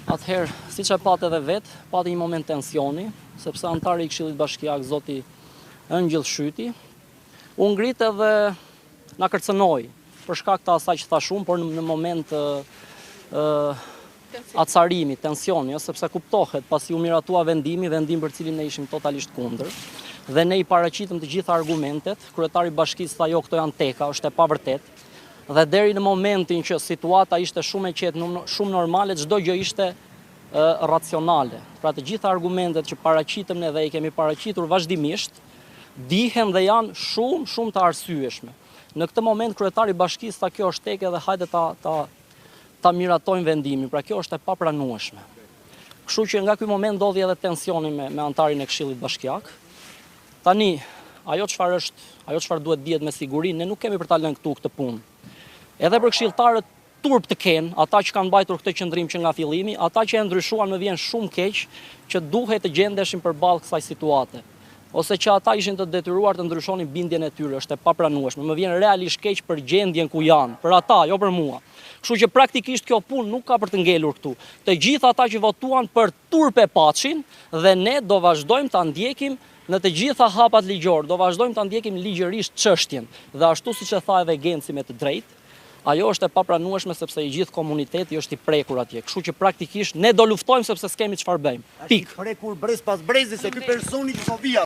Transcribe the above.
Atëherë, siç e patë edhe vetë, pati një moment tensioni, sepse antari i Këshillit Bashkiak, zoti Ëngjëll Shyti, u ngrit edhe na kërcënoi për shkak të asaj që tha shumë, por në moment acarimi, tensioni, sepse kuptohet pasi u miratua vendim për cilin ne ishim totalisht kundër, dhe ne i paraqitëm të gjitha argumentet, kryetari i bashkisë tha jo, këto janë teka, është e pavërtet, dhe deri në momentin që situata ishte shumë e qetë, shumë normale, çdo gjë ishte racionale. Pra të gjitha argumentet që paraqitëm ne dhe i kemi paraqitur vazhdimisht, dihen dhe janë shumë të arsyeshme. Në këtë moment kryetari i bashkisë tha kjo është teke dhe hajde ta miratojmë vendimin, pra kjo është e papranueshme. Kështu që nga ky moment ndodhi edhe tensioni me antarin e Këshillit Bashkiak. Tani, ajo çfarë duhet dihet me siguri, ne nuk kemi për ta lënë këtu këtë punë. Edhe për këshilltarët turp të kenë, ata që kanë mbajtur këtë qëndrim që nga fillimi, ata që e ndryshuan më vjen shumë keq që duhet të gjendeshin përballë kësaj situate. Ose që ata ishin të detyruar të ndryshonin bindjen e tyre, është e papranueshme. Më vjen realisht keq për gjendjen ku janë, për ata, jo për mua. Kështu që praktikisht kjo punë nuk ka për të ngelur këtu. Të gjithë ata që votuan për turp e paçin dhe ne do vazhdojmë ta ndjekim në të gjitha hapat ligjor, do vazhdojmë ta ndjekim ligjërisht çështjen. Dhe ashtu siç e tha edhe Genci me të drejtë, ajo është e papranueshme sepse i gjithë komuniteti është i prekur atje. Kështu që praktikisht ne do luftojmë sepse s'kemi çfarë bëjmë. Pikë. Prekur brez pas brezi se ky personi që po vija.